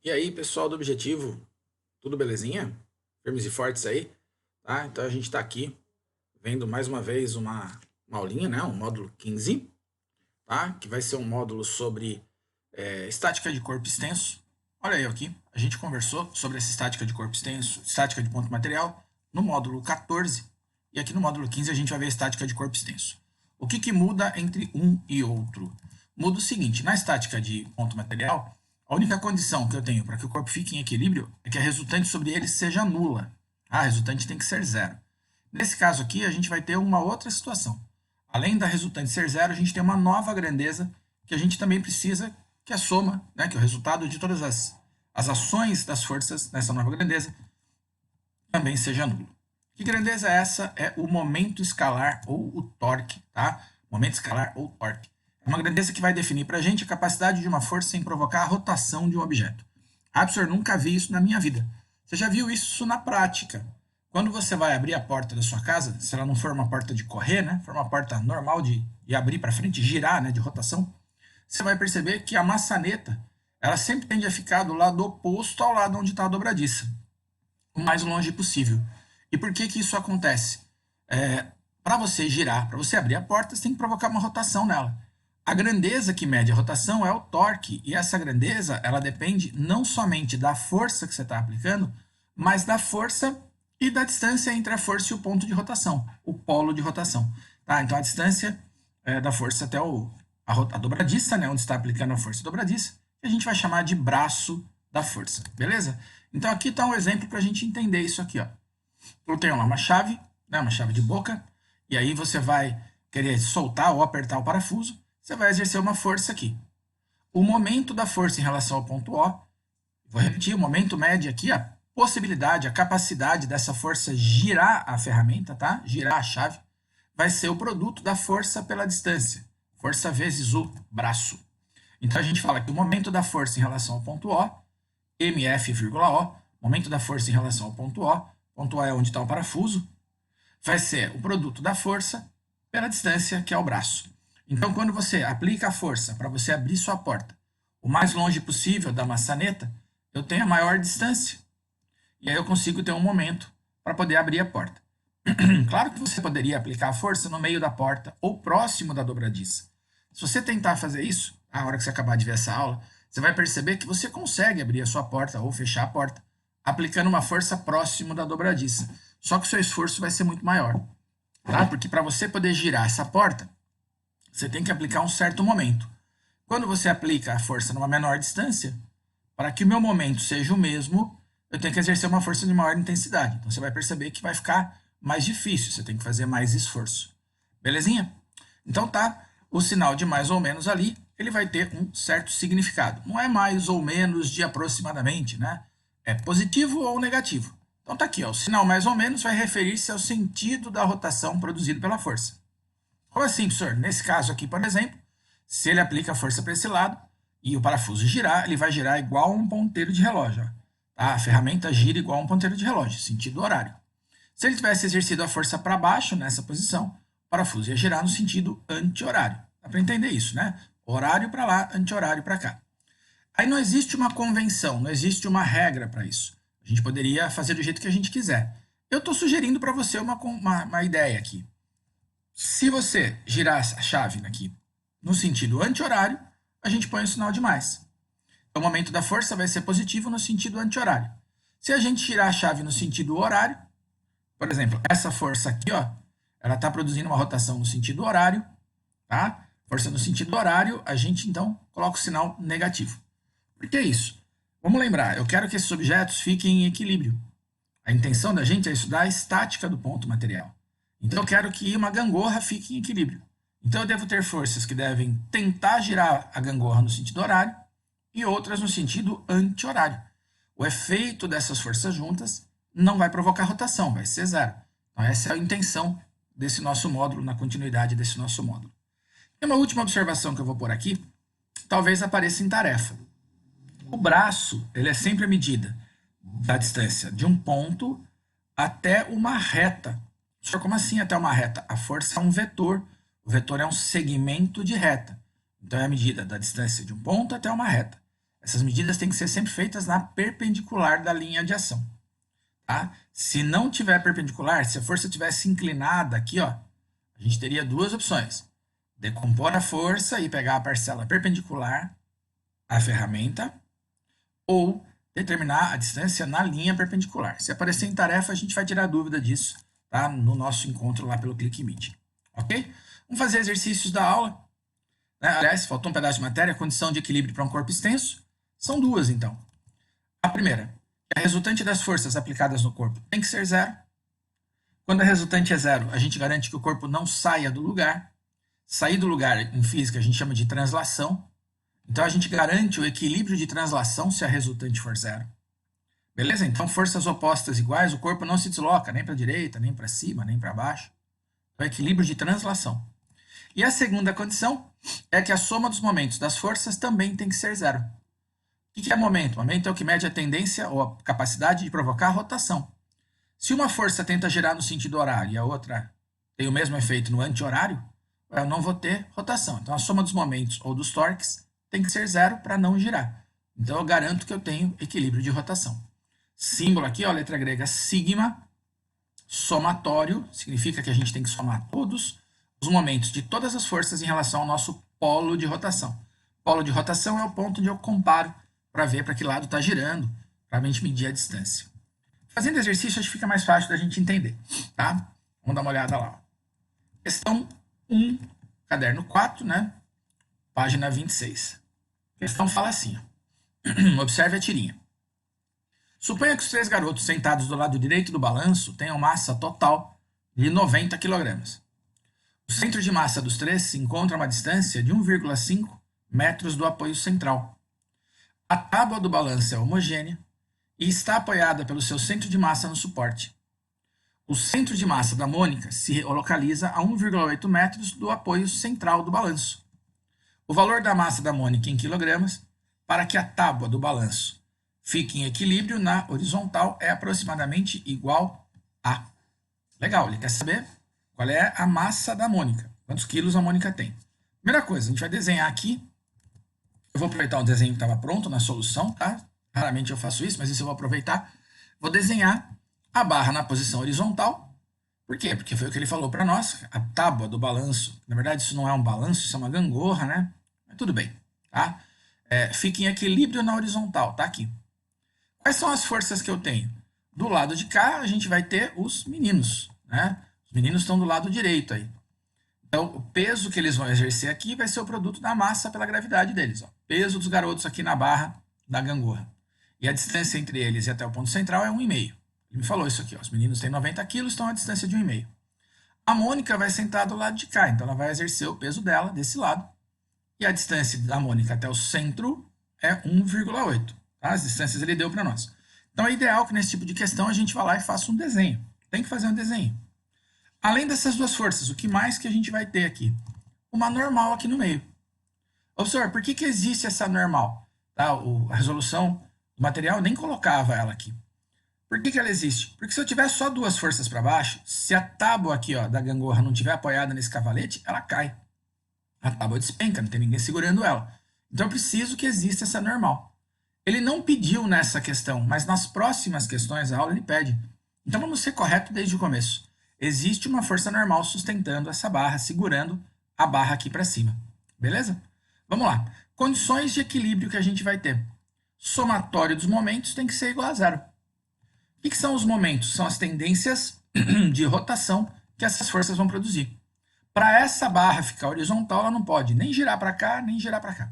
E aí, pessoal do Objetivo, tudo belezinha? Firmes e fortes aí? Tá? Então a gente está aqui vendo mais uma vez uma aulinha, né? Um módulo 15, tá? Que vai ser um módulo sobre estática de corpo extenso. Olha aí aqui, a gente conversou sobre essa estática de corpo extenso, estática de ponto material, no módulo 14, e aqui no módulo 15 a gente vai ver a estática de corpo extenso. O que muda entre um e outro? Muda o seguinte, na estática de ponto material, a única condição que eu tenho para que o corpo fique em equilíbrio é que a resultante sobre ele seja nula. A resultante tem que ser zero. Nesse caso aqui, a gente vai ter uma outra situação. Além da resultante ser zero, a gente tem uma nova grandeza que a gente também precisa, que é a soma, né, que é o resultado de todas as ações das forças nessa nova grandeza, também seja nulo. Que grandeza é essa? É o momento escalar ou o torque, tá? Momento escalar ou torque. É uma grandeza que vai definir para a gente a capacidade de uma força em provocar a rotação de um objeto. Absurd, nunca vi isso na minha vida. Você já viu isso na prática? Quando você vai abrir a porta da sua casa, se ela não for uma porta de correr, né? For uma porta normal de abrir para frente, girar, né? De rotação, você vai perceber que a maçaneta, ela sempre tende a ficar do lado oposto ao lado onde está a dobradiça, o mais longe possível. E por que isso acontece? Para você girar, para você abrir a porta, você tem que provocar uma rotação nela. A grandeza que mede a rotação é o torque, e essa grandeza ela depende não somente da força que você está aplicando, mas da força e da distância entre a força e o ponto de rotação, o polo de rotação. Tá? Então a distância da força até a dobradiça, né, onde está aplicando a força dobradiça, que a gente vai chamar de braço da força, beleza? Então aqui está um exemplo para a gente entender isso aqui, ó. Eu tenho lá uma chave, né, uma chave de boca, e aí você vai querer soltar ou apertar o parafuso, você vai exercer uma força aqui. O momento da força em relação ao ponto O, vou repetir, o momento mede aqui a possibilidade, a capacidade dessa força girar a ferramenta, tá? Girar a chave, vai ser o produto da força pela distância. Força vezes o braço. Então a gente fala que o momento da força em relação ao ponto O, mF,O, momento da força em relação ao ponto O é onde está o parafuso, vai ser o produto da força pela distância, que é o braço. Então, quando você aplica a força para você abrir sua porta o mais longe possível da maçaneta, eu tenho a maior distância. E aí eu consigo ter um momento para poder abrir a porta. Claro que você poderia aplicar a força no meio da porta ou próximo da dobradiça. Se você tentar fazer isso, a hora que você acabar de ver essa aula, você vai perceber que você consegue abrir a sua porta ou fechar a porta aplicando uma força próximo da dobradiça. Só que o seu esforço vai ser muito maior. Tá? Porque para você poder girar essa porta, você tem que aplicar um certo momento. Quando você aplica a força numa menor distância, para que o meu momento seja o mesmo, eu tenho que exercer uma força de maior intensidade. Então você vai perceber que vai ficar mais difícil, você tem que fazer mais esforço. Belezinha? Então tá, o sinal de mais ou menos ali, ele vai ter um certo significado. Não é mais ou menos de aproximadamente, né? É positivo ou negativo. Então tá aqui, ó, o sinal mais ou menos vai referir-se ao sentido da rotação produzido pela força. Como assim, professor? Nesse caso aqui, por exemplo, se ele aplica a força para esse lado e o parafuso girar, ele vai girar igual a um ponteiro de relógio. Ó. Tá? A ferramenta gira igual a um ponteiro de relógio, sentido horário. Se ele tivesse exercido a força para baixo nessa posição, o parafuso ia girar no sentido anti-horário. Dá para entender isso, né? Horário para lá, anti-horário para cá. Aí não existe uma convenção, não existe uma regra para isso. A gente poderia fazer do jeito que a gente quiser. Eu estou sugerindo para você uma ideia aqui. Se você girar a chave aqui no sentido anti-horário, a gente põe o sinal de mais. Então, o momento da força vai ser positivo no sentido anti-horário. Se a gente girar a chave no sentido horário, por exemplo, essa força aqui, ó, ela está produzindo uma rotação no sentido horário, tá? Força no sentido horário, a gente então coloca o sinal negativo. Por que isso? Vamos lembrar, eu quero que esses objetos fiquem em equilíbrio. A intenção da gente é estudar a estática do ponto material. Então eu quero que uma gangorra fique em equilíbrio. Então eu devo ter forças que devem tentar girar a gangorra no sentido horário e outras no sentido anti-horário. O efeito dessas forças juntas não vai provocar rotação, vai ser zero. Então essa é a intenção desse nosso módulo, na continuidade desse nosso módulo. E uma última observação que eu vou pôr aqui, talvez apareça em tarefa. O braço, ele é sempre a medida da distância de um ponto até uma reta. Senhor, como assim até uma reta? A força é um vetor. O vetor é um segmento de reta. Então é a medida da distância de um ponto até uma reta. Essas medidas têm que ser sempre feitas na perpendicular da linha de ação. Tá? Se não tiver perpendicular, se a força tivesse inclinada aqui, ó, a gente teria duas opções. Decompor a força e pegar a parcela perpendicular à ferramenta, ou determinar a distância na linha perpendicular. Se aparecer em tarefa, a gente vai tirar dúvida disso, tá? No nosso encontro lá pelo ClickMeet. Ok? Vamos fazer exercícios da aula. Né? Aliás, faltou um pedaço de matéria, condição de equilíbrio para um corpo extenso. São duas, então. A primeira, a resultante das forças aplicadas no corpo tem que ser zero. Quando a resultante é zero, a gente garante que o corpo não saia do lugar. Sair do lugar, em física, a gente chama de translação. Então, a gente garante o equilíbrio de translação se a resultante for zero. Beleza? Então, forças opostas iguais, o corpo não se desloca nem para a direita, nem para cima, nem para baixo. Então, equilíbrio de translação. E a segunda condição é que a soma dos momentos das forças também tem que ser zero. O que é momento? Momento é o que mede a tendência ou a capacidade de provocar a rotação. Se uma força tenta girar no sentido horário e a outra tem o mesmo efeito no anti-horário, eu não vou ter rotação. Então, a soma dos momentos ou dos torques tem que ser zero para não girar. Então, eu garanto que eu tenho equilíbrio de rotação. Símbolo aqui, ó, letra grega sigma, somatório, significa que a gente tem que somar todos os momentos de todas as forças em relação ao nosso polo de rotação. Polo de rotação é o ponto onde eu comparo para ver para que lado está girando, para a gente medir a distância. Fazendo exercício, acho que fica mais fácil da gente entender, tá? Vamos dar uma olhada lá. Questão 1, caderno 4, né? Página 26. A questão fala assim, ó. Observe a tirinha. Suponha que os três garotos sentados do lado direito do balanço tenham massa total de 90 kg. O centro de massa dos três se encontra a uma distância de 1,5 metros do apoio central. A tábua do balanço é homogênea e está apoiada pelo seu centro de massa no suporte. O centro de massa da Mônica se localiza a 1,8 metros do apoio central do balanço. O valor da massa da Mônica em quilogramas para que a tábua do balanço fique em equilíbrio na horizontal é aproximadamente igual a... Legal, ele quer saber qual é a massa da Mônica, quantos quilos a Mônica tem. Primeira coisa, a gente vai desenhar aqui. Eu vou aproveitar o desenho que estava pronto na solução, tá? Raramente eu faço isso, mas isso eu vou aproveitar. Vou desenhar a barra na posição horizontal. Por quê? Porque foi o que ele falou para nós, a tábua do balanço. Na verdade, isso não é um balanço, isso é uma gangorra, né? Mas tudo bem, tá? Fica em equilíbrio na horizontal, tá aqui. Quais são as forças que eu tenho? Do lado de cá, a gente vai ter os meninos, né? Os meninos estão do lado direito aí. Então, o peso que eles vão exercer aqui vai ser o produto da massa pela gravidade deles. Ó. Peso dos garotos aqui na barra da gangorra. E a distância entre eles e até o ponto central é 1,5. Ele me falou isso aqui. Ó. Os meninos têm 90 quilos, estão a distância de 1,5. A Mônica vai sentar do lado de cá, então ela vai exercer o peso dela desse lado. E a distância da Mônica até o centro é 1,8. Tá? As distâncias ele deu para nós. Então é ideal que nesse tipo de questão a gente vá lá e faça um desenho. Tem que fazer um desenho. Além dessas duas forças, o que mais que a gente vai ter aqui? Uma normal aqui no meio. Observe, por que existe essa normal? Tá? A resolução do material nem colocava ela aqui. Por que ela existe? Porque se eu tiver só duas forças para baixo, se a tábua aqui ó, da gangorra não estiver apoiada nesse cavalete, ela cai. A tábua despenca, não tem ninguém segurando ela. Então eu preciso que exista essa normal. Ele não pediu nessa questão, mas nas próximas questões da aula ele pede. Então vamos ser corretos desde o começo. Existe uma força normal sustentando essa barra, segurando a barra aqui para cima. Beleza? Vamos lá. Condições de equilíbrio que a gente vai ter. Somatório dos momentos tem que ser igual a zero. O que são os momentos? São as tendências de rotação que essas forças vão produzir. Para essa barra ficar horizontal, ela não pode nem girar para cá, nem girar para cá.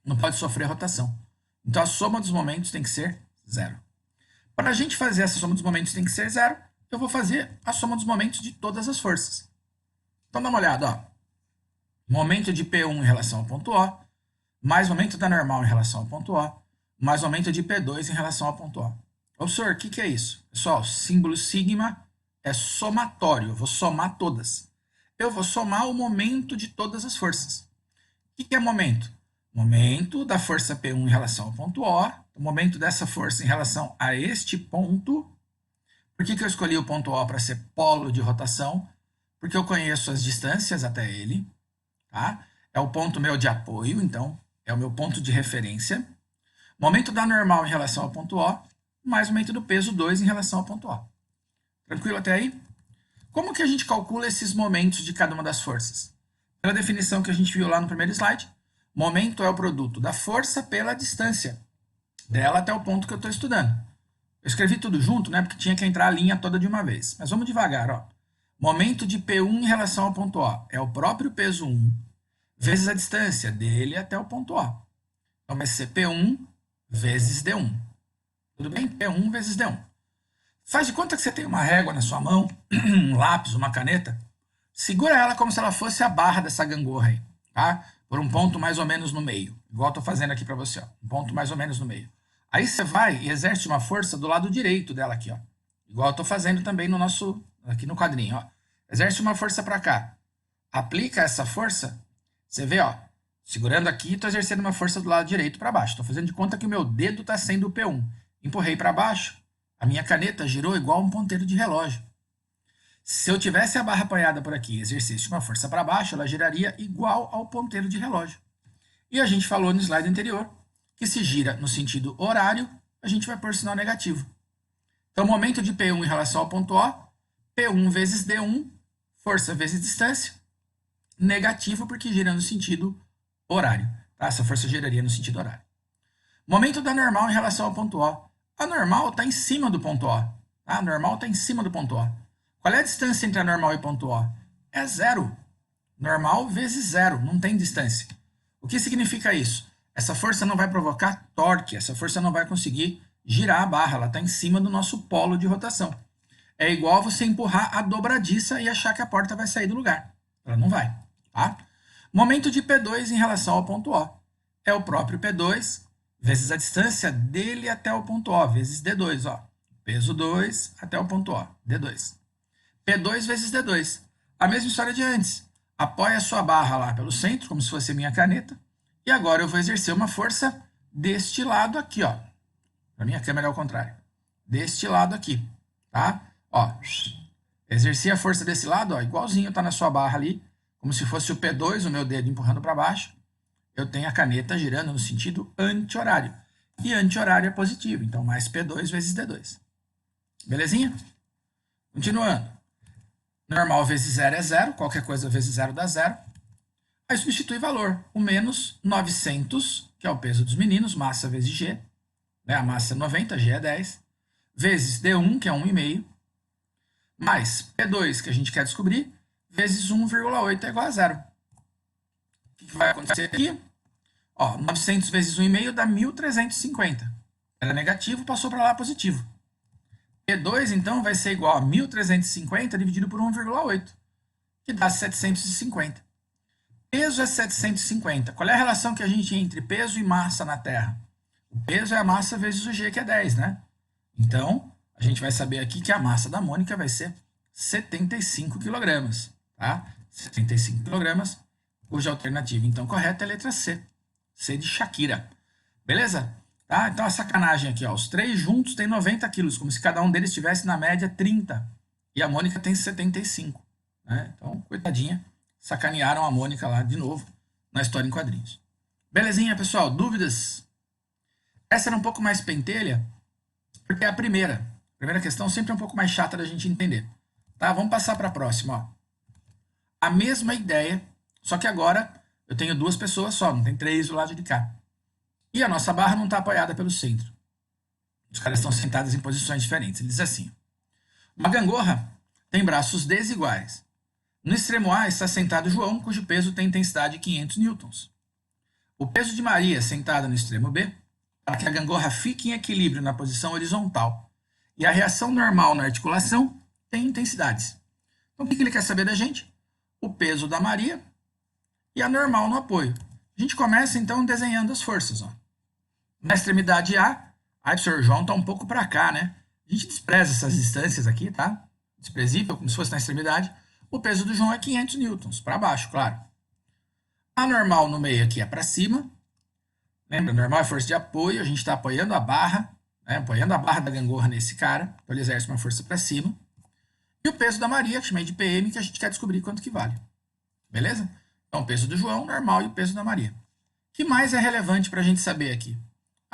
Não pode sofrer rotação. Então a soma dos momentos tem que ser zero. Para a gente fazer essa soma dos momentos tem que ser zero, eu vou fazer a soma dos momentos de todas as forças. Então dá uma olhada, ó. Momento de P1 em relação ao ponto O, mais momento da normal em relação ao ponto O, mais momento de P2 em relação ao ponto O. Professor, o que é isso? Pessoal, o símbolo sigma é somatório, eu vou somar todas. Eu vou somar o momento de todas as forças. O que é momento? Momento da força P1 em relação ao ponto O, o momento dessa força em relação a este ponto. Por que eu escolhi o ponto O para ser polo de rotação? Porque eu conheço as distâncias até ele, tá? É o ponto meu de apoio, então é o meu ponto de referência. Momento da normal em relação ao ponto O, mais momento do peso 2 em relação ao ponto O. Tranquilo até aí? Como que a gente calcula esses momentos de cada uma das forças? Pela definição que a gente viu lá no primeiro slide, momento é o produto da força pela distância dela até o ponto que eu estou estudando. Eu escrevi tudo junto, né, porque tinha que entrar a linha toda de uma vez. Mas vamos devagar, ó. Momento de P1 em relação ao ponto O é o próprio peso 1 vezes a distância dele até o ponto O. Então vai ser P1 vezes D1. Tudo bem? P1 vezes D1. Faz de conta que você tem uma régua na sua mão, um lápis, uma caneta. Segura ela como se ela fosse a barra dessa gangorra aí, tá? Por um ponto mais ou menos no meio. Igual eu tô fazendo aqui para você, ó. Um ponto mais ou menos no meio. Aí você vai e exerce uma força do lado direito dela aqui, ó. Igual eu tô fazendo também no nosso, aqui no quadrinho, ó. Exerce uma força para cá. Aplica essa força, você vê, ó. Segurando aqui, tô exercendo uma força do lado direito para baixo. Tô fazendo de conta que o meu dedo tá sendo o P1. Empurrei para baixo, a minha caneta girou igual um ponteiro de relógio. Se eu tivesse a barra apoiada por aqui e exercesse uma força para baixo, ela giraria igual ao ponteiro de relógio. E a gente falou no slide anterior que se gira no sentido horário, a gente vai pôr sinal negativo. Então, momento de P1 em relação ao ponto O, P1 vezes D1, força vezes distância, negativo porque gira no sentido horário. Tá? Essa força giraria no sentido horário. Momento da normal em relação ao ponto O. A normal está em cima do ponto O. Tá? A normal está em cima do ponto O. Qual é a distância entre a normal e o ponto O? É zero. Normal vezes zero, não tem distância. O que significa isso? Essa força não vai provocar torque, essa força não vai conseguir girar a barra, ela está em cima do nosso polo de rotação. É igual você empurrar a dobradiça e achar que a porta vai sair do lugar. Ela não vai. Tá? Momento de P2 em relação ao ponto O. É o próprio P2 vezes a distância dele até o ponto O, vezes D2, ó. Peso 2 até o ponto O, D2. P2 vezes D2. A mesma história de antes. Apoia a sua barra lá pelo centro, como se fosse a minha caneta. E agora eu vou exercer uma força deste lado aqui, ó. Para minha câmera é ao contrário. Deste lado aqui, tá? Ó, exerci a força desse lado, ó, igualzinho tá na sua barra ali, como se fosse o P2, o meu dedo empurrando para baixo. Eu tenho a caneta girando no sentido anti-horário. E anti-horário é positivo, então mais P2 vezes D2. Belezinha? Continuando. Normal vezes zero é zero, qualquer coisa vezes zero dá zero. Aí substitui valor, o menos 900, que é o peso dos meninos, massa vezes G, né? A massa é 90, G é 10, vezes D1, que é 1,5, mais P2, que a gente quer descobrir, vezes 1,8 é igual a zero. O que vai acontecer aqui? Ó, 900 vezes 1,5 dá 1.350. Era negativo, passou para lá positivo. P2, então, vai ser igual a 1.350 dividido por 1,8, que dá 750. Peso é 750. Qual é a relação que a gente tem entre peso e massa na Terra? O peso é a massa vezes o G, que é 10, né? Então, a gente vai saber aqui que a massa da Mônica vai ser 75 kg, tá? 75 kg, cuja alternativa, então, correta é a letra C. C de Shakira. Beleza? Tá? Então, a sacanagem aqui, ó. Os três juntos têm 90 quilos, como se cada um deles tivesse, na média, 30. E a Mônica tem 75. Né? Então, coitadinha, sacanearam a Mônica lá de novo na história em quadrinhos. Belezinha, pessoal? Dúvidas? Essa era um pouco mais pentelha, porque é a primeira. A primeira questão sempre é um pouco mais chata da gente entender. Tá? Vamos passar para a próxima. Ó. A mesma ideia, só que agora eu tenho duas pessoas só, não tem três do lado de cá. E a nossa barra não está apoiada pelo centro. Os caras estão sentados em posições diferentes. Ele diz assim: uma gangorra tem braços desiguais. No extremo A está sentado João, cujo peso tem intensidade de 500 newtons. O peso de Maria, sentada no extremo B, para que a gangorra fique em equilíbrio na posição horizontal e a reação normal na articulação, tem intensidades. Então, o que ele quer saber da gente? O peso da Maria e a normal no apoio. A gente começa, então, desenhando as forças. Ó. Na extremidade A, o professor João está um pouco para cá, né? A gente despreza essas distâncias aqui, tá? Desprezível, como se fosse na extremidade. O peso do João é 500 newtons, para baixo, claro. A normal no meio aqui é para cima. Lembra, normal é força de apoio, a gente está apoiando a barra, né? Apoiando a barra da gangorra nesse cara, então ele exerce uma força para cima. E o peso da Maria, que chamei de PM, que a gente quer descobrir quanto que vale. Beleza? Então, o peso do João, normal, e o peso da Maria. O que mais é relevante para a gente saber aqui?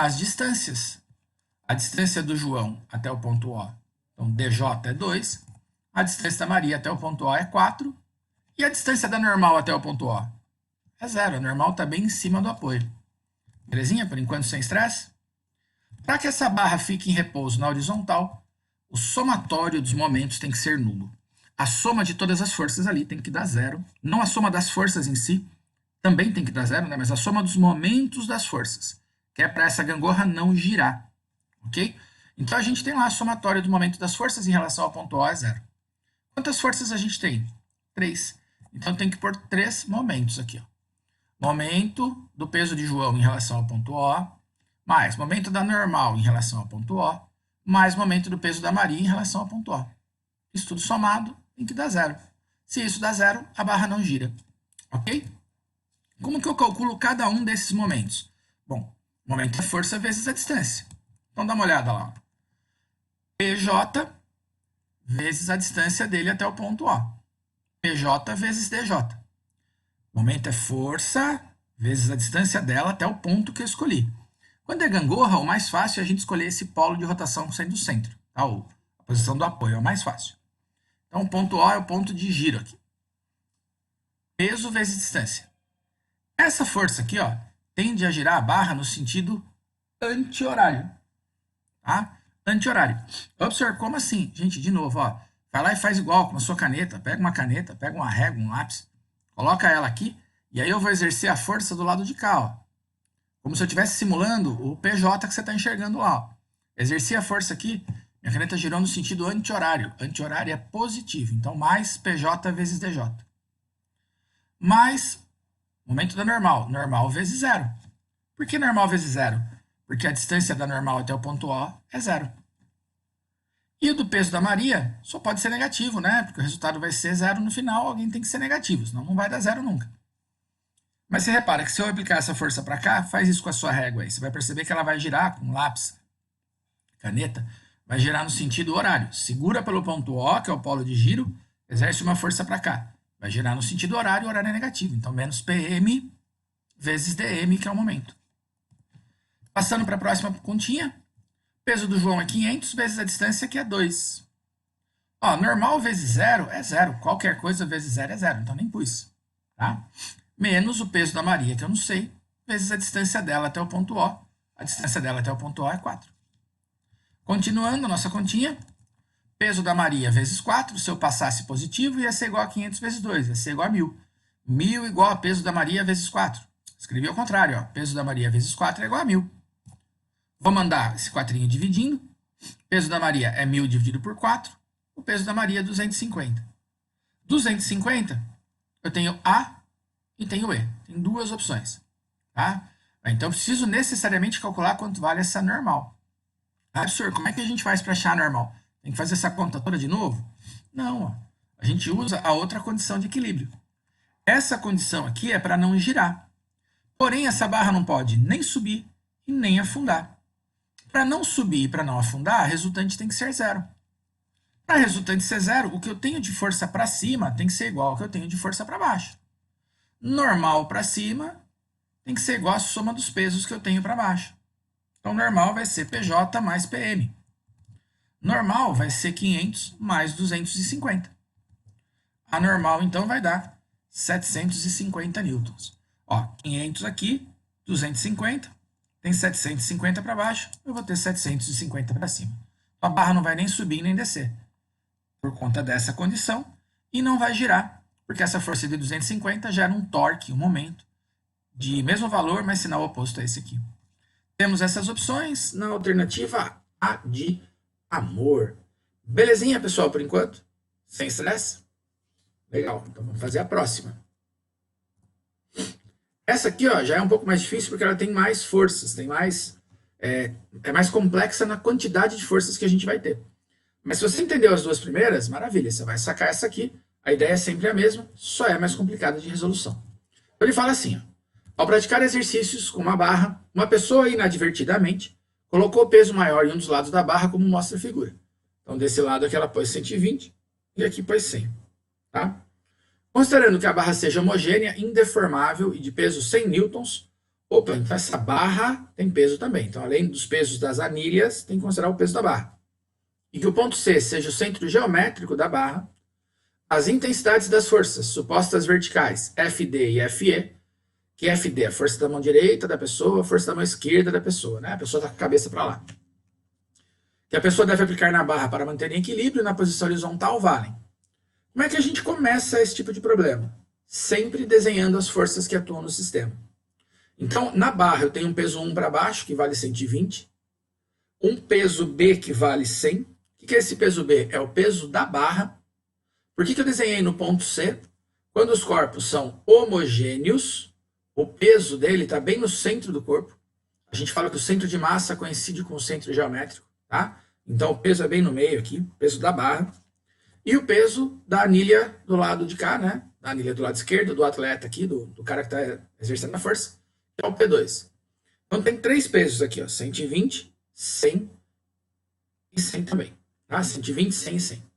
as distâncias. A distância do João até o ponto O, então DJ é 2, a distância da Maria até o ponto O é 4, e a distância da normal até o ponto O é 0. A normal está bem em cima do apoio. Belezinha? Por enquanto sem estresse? Para que essa barra fique em repouso na horizontal, o somatório dos momentos tem que ser nulo. A soma de todas as forças ali tem que dar 0. Não a soma das forças em si, também tem que dar 0, né? Mas a soma dos momentos das forças, que é para essa gangorra não girar. Ok? Então a gente tem lá a somatória do momento das forças em relação ao ponto O é 0. Quantas forças a gente tem? 3. Então tem que pôr 3 momentos aqui. Ó. Momento do peso de João em relação ao ponto O, mais momento da normal em relação ao ponto O, mais momento do peso da Maria em relação ao ponto O. Isso tudo somado tem que dar 0. Se isso dá 0, a barra não gira. Ok? Como que eu calculo cada um desses momentos? Bom, o momento é força vezes a distância. Então dá uma olhada lá. PJ vezes a distância dele até o ponto O. PJ vezes DJ. O momento é força vezes a distância dela até o ponto que eu escolhi. Quando é gangorra, o mais fácil é a gente escolher esse polo de rotação sendo o centro. Tá? A posição do apoio é o mais fácil. Então o ponto O é o ponto de giro aqui. Peso vezes distância. Essa força aqui, ó, tende a girar a barra no sentido anti-horário. Tá? Anti-horário. Observe, como assim? Gente, de novo, ó. Vai lá e faz igual com a sua caneta. Pega uma caneta, pega uma régua, um lápis. Coloca ela aqui. E aí eu vou exercer a força do lado de cá, ó. Como se eu estivesse simulando o PJ que você está enxergando lá, ó. Exerci a força aqui. Minha caneta girou no sentido anti-horário. Anti-horário é positivo. Então, mais PJ vezes DJ. Mais momento da normal. Normal vezes 0. Por que normal vezes 0? Porque a distância da normal até o ponto O é 0. E o do peso da Maria só pode ser negativo, né? Porque o resultado vai ser 0 no final, alguém tem que ser negativo, senão não vai dar 0 nunca. Mas você repara que se eu aplicar essa força para cá, faz isso com a sua régua aí. Você vai perceber que ela vai girar com lápis, caneta, vai girar no sentido horário. Segura pelo ponto O, que é o polo de giro, exerce uma força para cá. Vai girar no sentido horário, o horário é negativo. Então, menos PM vezes DM, que é o momento. Passando para a próxima continha. Peso do João é 500 vezes a distância, que é 2. Ó, normal vezes 0 é 0. Qualquer coisa vezes 0 é 0. Então, nem pus. Tá? Menos o peso da Maria, que eu não sei, vezes a distância dela até o ponto O. A distância dela até o ponto O é 4. Continuando a nossa continha. Peso da Maria vezes 4. Se eu passasse positivo, ia ser igual a 500 vezes 2. Ia ser igual a 1.000. 1.000 igual a peso da Maria vezes 4. Escrevi ao contrário. Ó. Peso da Maria vezes 4 é igual a 1.000. Vou mandar esse quatrinho dividindo. O peso da Maria é 1.000 dividido por 4. O peso da Maria é 250. 250, eu tenho A e tenho E. Tem duas opções. Tá? Então, eu preciso necessariamente calcular quanto vale essa normal. Ah, professor, como é que a gente faz para achar a normal? Tem que fazer essa conta toda de novo? Não. Ó. A gente usa a outra condição de equilíbrio. Essa condição aqui é para não girar. Porém, essa barra não pode nem subir e nem afundar. Para não subir e para não afundar, a resultante tem que ser 0. Para a resultante ser 0, o que eu tenho de força para cima tem que ser igual ao que eu tenho de força para baixo. Normal para cima tem que ser igual à soma dos pesos que eu tenho para baixo. Então, normal vai ser PJ mais PM. Normal vai ser 500 mais 250. A normal, então, vai dar 750 newtons. Ó, 500 aqui, 250. Tem 750 para baixo, eu vou ter 750 para cima. A barra não vai nem subir nem descer, por conta dessa condição, e não vai girar, porque essa força de 250 gera um torque, um momento, de mesmo valor, mas sinal oposto a esse aqui. Temos essas opções na alternativa A de amor. Belezinha, pessoal, por enquanto? Sem estresse? Legal, então vamos fazer a próxima. Essa aqui, ó, já é um pouco mais difícil porque ela tem mais forças, tem mais, é mais complexa na quantidade de forças que a gente vai ter. Mas se você entendeu as duas primeiras, maravilha, você vai sacar essa aqui. A ideia é sempre a mesma, só é mais complicada de resolução. Então ele fala assim, ó, ao praticar exercícios com uma barra, uma pessoa inadvertidamente colocou o peso maior em um dos lados da barra, como mostra a figura. Então desse lado aqui ela pôs 120 e aqui pôs 100. Tá? Considerando que a barra seja homogênea, indeformável e de peso 100 newtons, Opa, então essa barra tem peso também. Então, além dos pesos das anilhas, tem que considerar o peso da barra. E que o ponto C seja o centro geométrico da barra, as intensidades das forças supostas verticais, FD e FE, que FD é a força da mão direita da pessoa, a força da mão esquerda da pessoa, né? A pessoa está com a cabeça para lá. Que a pessoa deve aplicar na barra para manter em equilíbrio na posição horizontal valem. Como é que a gente começa esse tipo de problema? Sempre desenhando as forças que atuam no sistema. Então, na barra eu tenho um peso 1 para baixo, que vale 120. Um peso B, que vale 100. O que é esse peso B? É o peso da barra. Por que eu desenhei no ponto C? Quando os corpos são homogêneos, o peso dele está bem no centro do corpo. A gente fala que o centro de massa coincide com o centro geométrico, tá? Então o peso é bem no meio aqui, o peso da barra. E o peso da anilha do lado de cá, né? Da anilha do lado esquerdo, do atleta aqui, do cara que está exercendo a força, que é o P2. Então tem 3 pesos aqui, ó, 120, 100 e 100 também. Tá? 120, 100 e 100.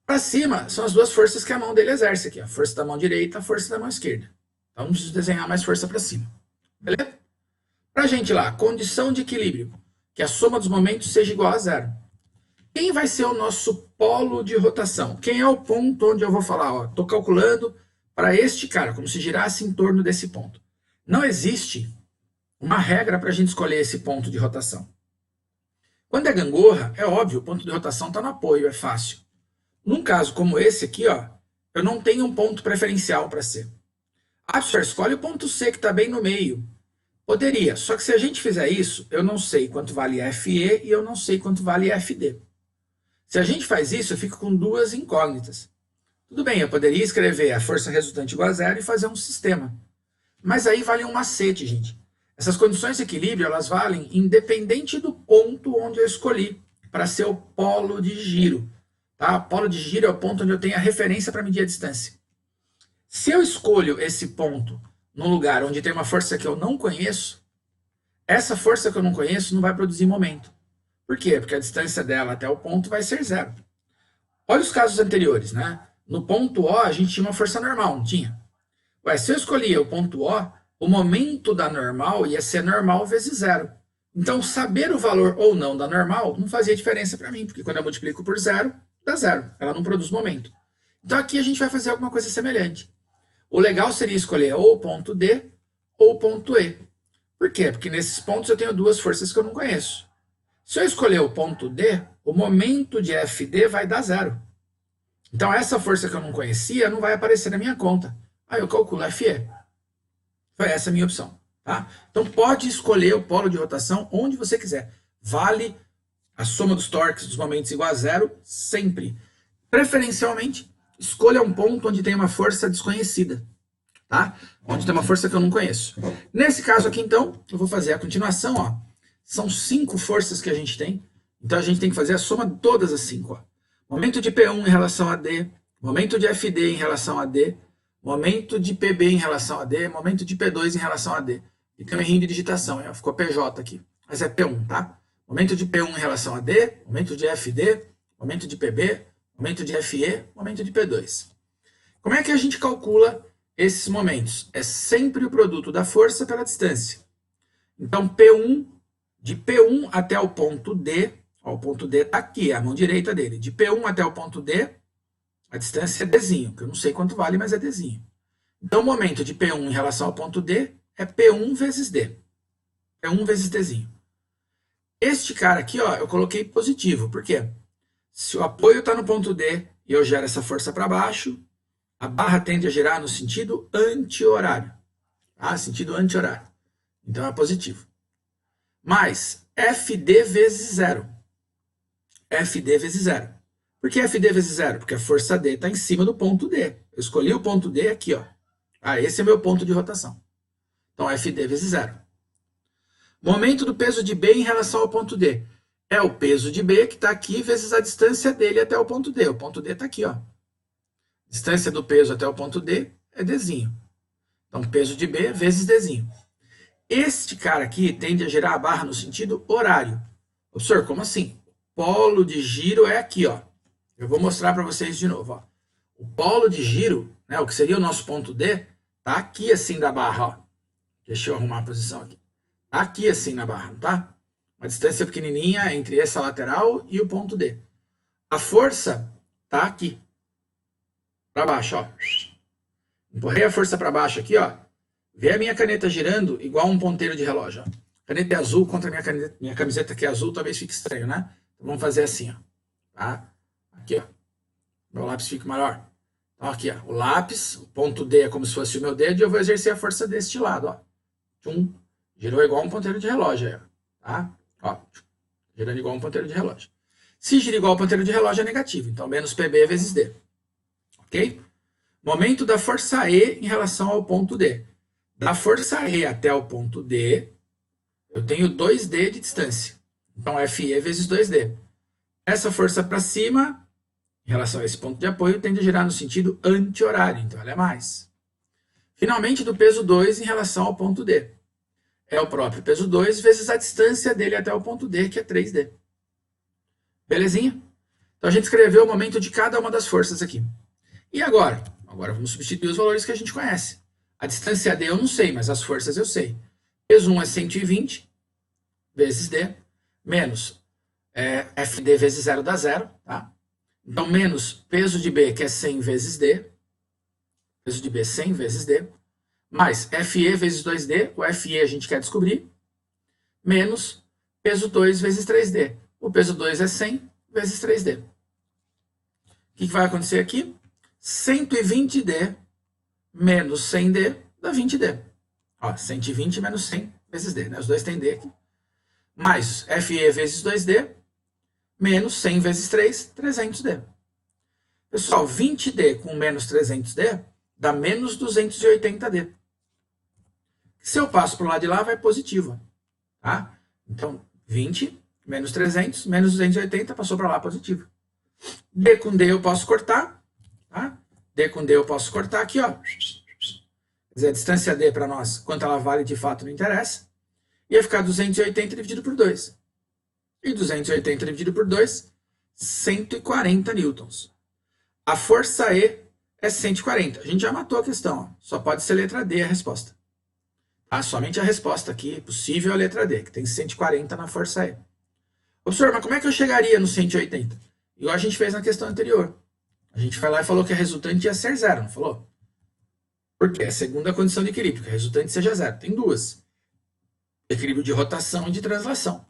Para cima são as duas forças que a mão dele exerce aqui, a força da mão direita e a força da mão esquerda. Então não preciso desenhar mais força para cima. Beleza? Para a gente lá, condição de equilíbrio, que a soma dos momentos seja igual a zero. Quem vai ser o nosso polo de rotação? Quem é o ponto onde eu vou falar, estou calculando para este cara, como se girasse em torno desse ponto. Não existe uma regra para a gente escolher esse ponto de rotação. Quando é gangorra, é óbvio, o ponto de rotação está no apoio, é fácil. Num caso como esse aqui, ó, eu não tenho um ponto preferencial para C. Ah, professor, escolhe o ponto C que está bem no meio. Poderia, só que se a gente fizer isso, eu não sei quanto vale FE e eu não sei quanto vale FD. Se a gente faz isso, eu fico com duas incógnitas. Tudo bem, eu poderia escrever a força resultante igual a zero e fazer um sistema. Mas aí vale um macete, gente. Essas condições de equilíbrio, elas valem independente do ponto onde eu escolhi para ser o polo de giro. Tá? O polo de giro é o ponto onde eu tenho a referência para medir a distância. Se eu escolho esse ponto num lugar onde tem uma força que eu não conheço, essa força que eu não conheço não vai produzir momento. Por quê? Porque a distância dela até o ponto vai ser zero. Olha os casos anteriores, né? No ponto O, a gente tinha uma força normal, não tinha? Ué, se eu escolhia o ponto O, o momento da normal ia ser normal vezes zero. Então, saber o valor ou não da normal não fazia diferença para mim, porque quando eu multiplico por zero, dá zero. Ela não produz momento. Então, aqui a gente vai fazer alguma coisa semelhante. O legal seria escolher ou o ponto D ou o ponto E. Por quê? Porque nesses pontos eu tenho duas forças que eu não conheço. Se eu escolher o ponto D, o momento de FD vai dar zero. Então, essa força que eu não conhecia não vai aparecer na minha conta. Aí eu calculo FE. Foi essa a minha opção. Tá? Então, pode escolher o polo de rotação onde você quiser. Vale a soma dos torques dos momentos igual a zero sempre. Preferencialmente, escolha um ponto onde tem uma força desconhecida. Tá? Onde tem uma força que eu não conheço. Nesse caso aqui, então, eu vou fazer a continuação. Ó. São 5 forças que a gente tem. Então, a gente tem que fazer a soma de todas as 5. Ó. Momento de P1 em relação a D. Momento de FD em relação a D. Momento de PB em relação a D. Momento de P2 em relação a D. E tem um errinho de digitação. Ó. Ficou PJ aqui. Mas é P1, tá? Momento de P1 em relação a D. Momento de FD. Momento de PB. Momento de FE. Momento de P2. Como é que a gente calcula esses momentos? É sempre o produto da força pela distância. Então, P1, de P1 até o ponto D, ó, o ponto D está aqui, é a mão direita dele. De P1 até o ponto D, a distância é Dzinho, que eu não sei quanto vale, mas é Dzinho. Então, o momento de P1 em relação ao ponto D é P1 vezes D. P1 vezes Dzinho. Este cara aqui, ó, eu coloquei positivo. Por quê? Se o apoio está no ponto D e eu gero essa força para baixo, a barra tende a girar no sentido anti-horário. Tá? Sentido anti-horário. Então é positivo. Mais FD vezes zero. FD vezes zero. Por que FD vezes zero? Porque a força D está em cima do ponto D. Eu escolhi o ponto D aqui, ó. Ah, esse é meu ponto de rotação. Então FD vezes zero. Momento do peso de B em relação ao ponto D. É o peso de B que está aqui vezes a distância dele até o ponto D. O ponto D está aqui, ó. Distância do peso até o ponto D é Dzinho. Então, peso de B vezes Dzinho. Este cara aqui tende a girar a barra no sentido horário. Professor, como assim? O polo de giro é aqui, ó. Eu vou mostrar para vocês de novo, ó. O polo de giro, né, o que seria o nosso ponto D, tá aqui assim da barra, ó. Deixa eu arrumar a posição aqui. Aqui assim na barra, tá? Uma distância pequenininha entre essa lateral e o ponto D. A força tá aqui. Para baixo, ó. Empurrei a força para baixo aqui, ó. Vê a minha caneta girando igual um ponteiro de relógio, ó. Caneta é azul contra minha camiseta que é azul, talvez fique estranho, né? Então vamos fazer assim, ó. Tá? Aqui, ó. Meu lápis fica maior. Então aqui, ó. O lápis, o ponto D é como se fosse o meu dedo e eu vou exercer a força deste lado, ó. Tchum. Girou igual um ponteiro de relógio aí, ó. Tá? Ó. Girando igual um ponteiro de relógio. Se gira igual um ponteiro de relógio é negativo. Então menos PB vezes D. Ok? Momento da força E em relação ao ponto D. Da força E até o ponto D, eu tenho 2D de distância. Então, FE vezes 2D. Essa força para cima, em relação a esse ponto de apoio, tende a girar no sentido anti-horário. Então, ela é mais. Finalmente, do peso 2 em relação ao ponto D. É o próprio peso 2 vezes a distância dele até o ponto D, que é 3D. Belezinha? Então, a gente escreveu o momento de cada uma das forças aqui. E agora? Agora vamos substituir os valores que a gente conhece. A distância D eu não sei, mas as forças eu sei. Peso 1 é 120 vezes D, menos FD vezes 0 dá 0. Tá? Então, menos peso de B, que é 100 vezes D. Peso de B, 100 vezes D. Mais FE vezes 2D, o FE a gente quer descobrir. Menos peso 2 vezes 3D. O peso 2 é 100 vezes 3D. O que vai acontecer aqui? 120D menos 100D dá 20D. Ó, 120 menos 100 vezes D, né? Os dois têm D aqui. Mais FE vezes 2D menos 100 vezes 3, 300D. Pessoal, 20D com menos 300D dá menos 280D. Se eu passo para o lado de lá, vai positivo. Tá? Então, 20 menos 300 menos 280 passou para lá positivo. D com D eu posso cortar. Tá? D com D eu posso cortar aqui, ó. Quer dizer, a distância D para nós, quanto ela vale de fato, não interessa. Ia ficar 280 dividido por 2. E 280 dividido por 2, 140 newtons. A força E é 140. A gente já matou a questão. Ó. Só pode ser letra D a resposta. Tá? Somente a resposta aqui possível é a letra D, que tem 140 na força E. Professor, mas como é que eu chegaria no 180? Igual a gente fez na questão anterior. A gente foi lá e falou que a resultante ia ser zero, não falou? Porque é a segunda condição de equilíbrio, que a resultante seja zero. Tem duas. Equilíbrio de rotação e de translação.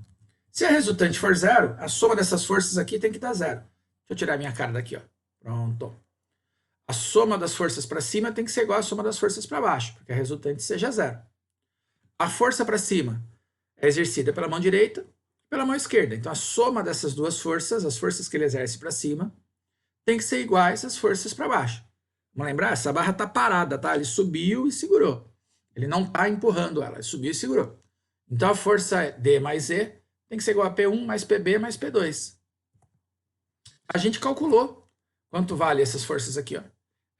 Se a resultante for zero, a soma dessas forças aqui tem que dar zero. Deixa eu tirar minha cara daqui, ó. Pronto. A soma das forças para cima tem que ser igual à soma das forças para baixo, porque a resultante seja zero. A força para cima é exercida pela mão direita e pela mão esquerda. Então, a soma dessas duas forças, as forças que ele exerce para cima, tem que ser iguais às forças para baixo. Vamos lembrar? Essa barra está parada, tá? Ele subiu e segurou. Ele não está empurrando ela, ele subiu e segurou. Então, a força D mais E tem que ser igual a P1 mais PB mais P2. A gente calculou quanto vale essas forças aqui, ó.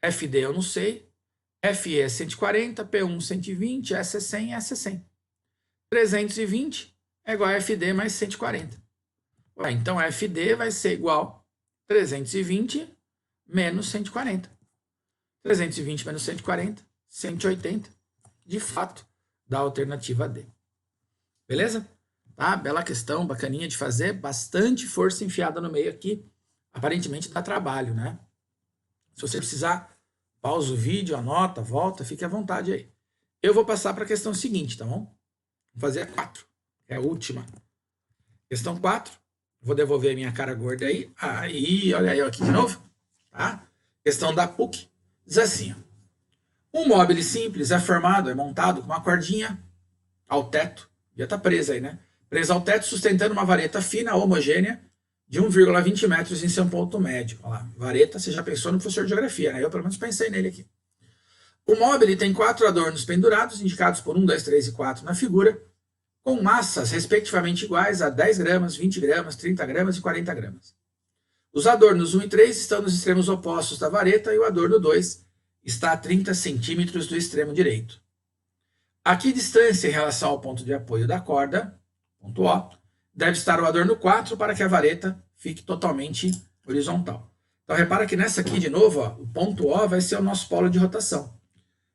FD eu não sei. FE é 140, P1 120, S é 100, S é 100. 320 é igual a FD mais 140. Ué, então, FD vai ser igual a 320 menos 140. 320 menos 140, 180. De fato, dá a alternativa D. Beleza? Tá? Bela questão, bacaninha de fazer. Bastante força enfiada no meio aqui. Aparentemente dá trabalho, né? Se você precisar, pausa o vídeo, anota, volta, fique à vontade aí. Eu vou passar para a questão seguinte, tá bom? Vou fazer a 4, que é a última. Questão 4. Vou devolver a minha cara gorda aí. Aí, olha eu aqui de novo. Tá? Questão da PUC. Diz assim, ó. Um móvel simples é formado, é montado com uma cordinha ao teto. Já está presa aí, né? Presa ao teto, sustentando uma vareta fina, homogênea, de 1,20 metros em seu ponto médio. Olha lá, vareta, você já pensou no professor de geografia, né? Eu pelo menos pensei nele aqui. O móvel tem 4 adornos pendurados, indicados por 1, 2, 3 e 4 na figura, com massas respectivamente iguais a 10 gramas, 20 gramas, 30 gramas e 40 gramas. Os adornos 1 e 3 estão nos extremos opostos da vareta e o adorno 2 está a 30 centímetros do extremo direito. A que distância em relação ao ponto de apoio da corda, ponto O, deve estar o adorno 4 para que a vareta fique totalmente horizontal. Então, repara que nessa aqui, de novo, ó, o ponto O vai ser o nosso polo de rotação.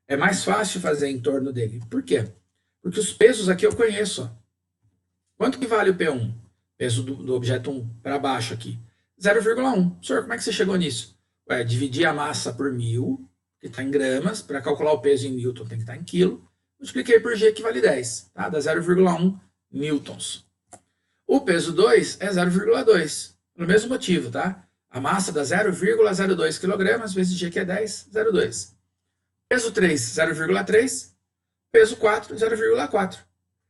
É mais fácil fazer em torno dele. Por quê? Porque os pesos aqui eu conheço. Ó. Quanto que vale o P1? Peso do objeto 1 para baixo aqui. 0,1. Senhor, como é que você chegou nisso? Ué, dividir a massa por 1000, que está em gramas. Para calcular o peso em Newton tem que estar em quilo. Multipliquei por G, que vale 10. Tá? Dá 0,1 newtons. O peso 2 é 0,2. Pelo mesmo motivo, tá? A massa dá 0,02 kg vezes G, que é 10, 0,2. Peso 3, 0,3. Peso 4, 0,4.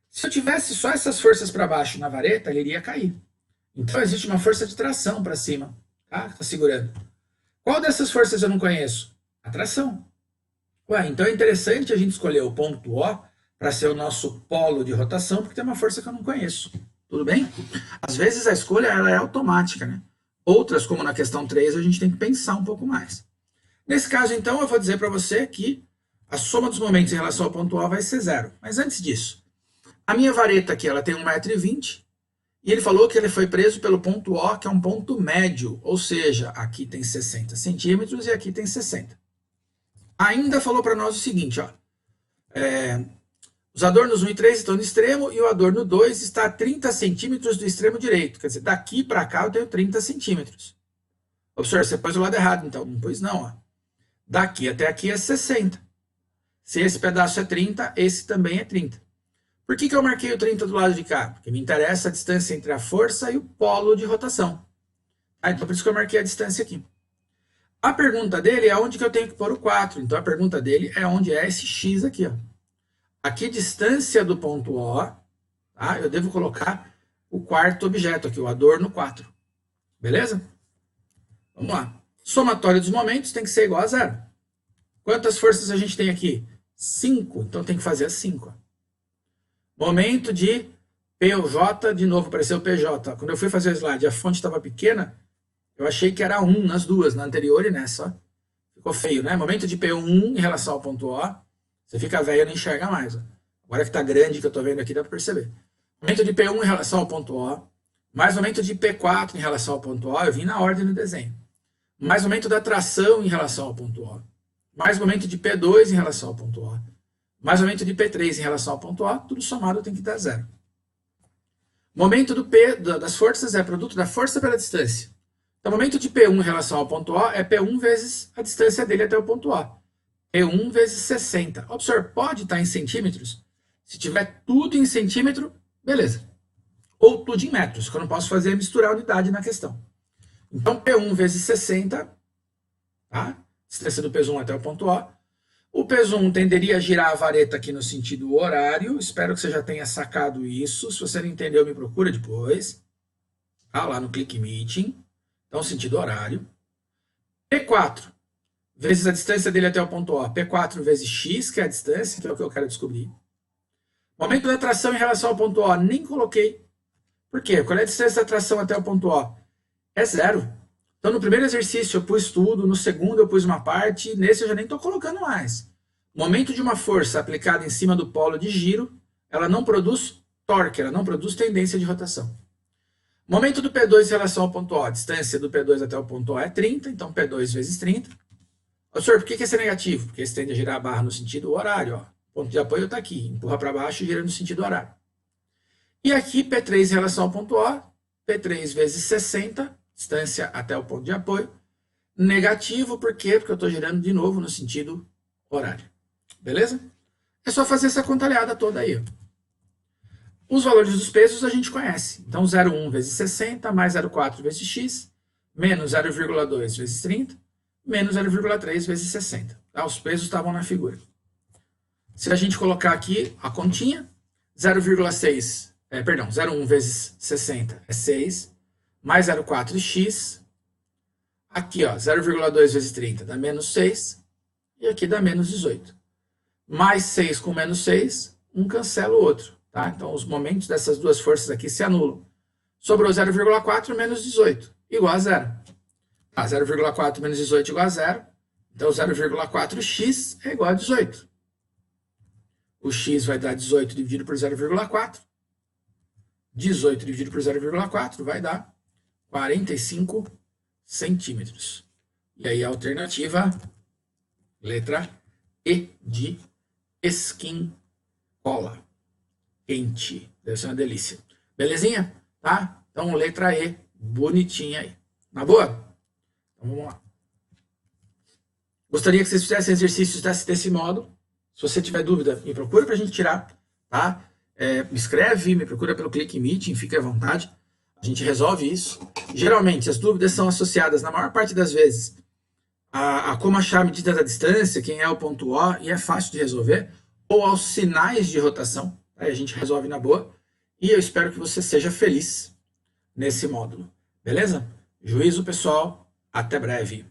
Se eu tivesse só essas forças para baixo na vareta, ele iria cair. Então existe uma força de tração para cima, tá? Está segurando. Qual dessas forças eu não conheço? A tração. Ué, então é interessante a gente escolher o ponto O para ser o nosso polo de rotação, porque tem uma força que eu não conheço. Tudo bem? Às vezes a escolha ela é automática, né? Outras, como na questão 3, a gente tem que pensar um pouco mais. Nesse caso, então, eu vou dizer para você que a soma dos momentos em relação ao ponto O vai ser 0. Mas antes disso, a minha vareta aqui ela tem 1,20 m e ele falou que ele foi preso pelo ponto O, que é um ponto médio, ou seja, aqui tem 60 centímetros e aqui tem 60. Ainda falou para nós o seguinte, ó, os adornos 1 e 3 estão no extremo e o adorno 2 está a 30 centímetros do extremo direito. Quer dizer, daqui para cá eu tenho 30 centímetros. Observe, você pôs o lado errado, então. Não pôs não, ó. Daqui até aqui é 60. Se esse pedaço é 30, esse também é 30. Por que eu marquei o 30 do lado de cá? Porque me interessa a distância entre a força e o polo de rotação. Então por isso que eu marquei a distância aqui. A pergunta dele é onde que eu tenho que pôr o 4. Então a pergunta dele é onde é esse X aqui. Ó. A que distância do ponto O, tá? Eu devo colocar o quarto objeto aqui, o adorno 4. Beleza? Vamos lá. Somatório dos momentos tem que ser igual a 0. Quantas forças a gente tem aqui? 5. Então tem que fazer a 5. Momento de PJ, de novo apareceu PJ. Quando eu fui fazer o slide, a fonte estava pequena, eu achei que era 1 nas duas, na anterior e nessa. Ficou feio, né? Momento de P1 em relação ao ponto O. Você fica velho e não enxerga mais. Ó. Agora que está grande, que eu estou vendo aqui, dá para perceber. Momento de P1 em relação ao ponto O. Mais momento de P4 em relação ao ponto O. Eu vim na ordem do desenho. Mais momento da tração em relação ao ponto O. Mais momento de P2 em relação ao ponto O. Mais momento de P3 em relação ao ponto O. Tudo somado tem que dar 0. Momento do P das forças é produto da força pela distância. Então, o momento de P1 em relação ao ponto O é P1 vezes a distância dele até o ponto O. P1 vezes 60. Observe, pode estar em centímetros. Se tiver tudo em centímetro, beleza. Ou tudo em metros, que eu não posso fazer é misturar a unidade na questão. Então, P1 vezes 60, tá? Distância do peso 1 até o ponto O. O peso 1 tenderia a girar a vareta aqui no sentido horário. Espero que você já tenha sacado isso. Se você não entendeu, me procura depois. Tá? Lá no Click Meeting. Então, sentido horário. P4 vezes a distância dele até o ponto O. P4 vezes X, que é a distância, que é o que eu quero descobrir. Momento da tração em relação ao ponto O, nem coloquei. Por quê? Qual é a distância da tração até o ponto O? É 0. Então, no primeiro exercício eu pus tudo, no segundo eu pus uma parte, nesse eu já nem estou colocando mais. O momento de uma força aplicada em cima do polo de giro, ela não produz torque, ela não produz tendência de rotação. Momento do P2 em relação ao ponto O, a distância do P2 até o ponto O é 30, então P2 vezes 30. Senhor, por que esse é negativo? Porque esse tende a girar a barra no sentido horário. Ó. O ponto de apoio está aqui, empurra para baixo e gira no sentido horário. E aqui P3 em relação ao ponto O, P3 vezes 60, distância até o ponto de apoio. Negativo, por quê? Porque eu estou girando de novo no sentido horário. Beleza? É só fazer essa contalhada toda aí. Ó. Os valores dos pesos a gente conhece. Então, 0,1 vezes 60, mais 0,4 vezes x, menos 0,2 vezes 30, menos 0,3 vezes 60. Tá? Os pesos estavam na figura. Se a gente colocar aqui a continha, 0,1 vezes 60 é 6, mais 0,4x, aqui 0,2 vezes 30 dá menos 6, e aqui dá menos 18. Mais 6 com menos 6, um cancela o outro. Tá? Então os momentos dessas duas forças aqui se anulam. Sobrou 0,4 menos 18, igual a 0. Tá, 0,4 menos 18 igual a 0. Então 0,4x é igual a 18. O x vai dar 18 dividido por 0,4. 18 dividido por 0,4 vai dar 45 centímetros. E aí a alternativa, letra E de skin cola. quente. Deve ser uma delícia. Belezinha? Tá? Então, letra E, bonitinha aí. Na boa? Então, vamos lá. Gostaria que vocês fizessem exercícios desse modo. Se você tiver dúvida, me procura para a gente tirar, tá? Me escreve, me procura pelo Click Meeting, fique à vontade. A gente resolve isso. Geralmente, as dúvidas são associadas, na maior parte das vezes, a como achar a medida da distância, quem é o ponto O, e é fácil de resolver, ou aos sinais de rotação. Aí a gente resolve na boa. E eu espero que você seja feliz nesse módulo. Beleza? Juízo, pessoal. Até breve.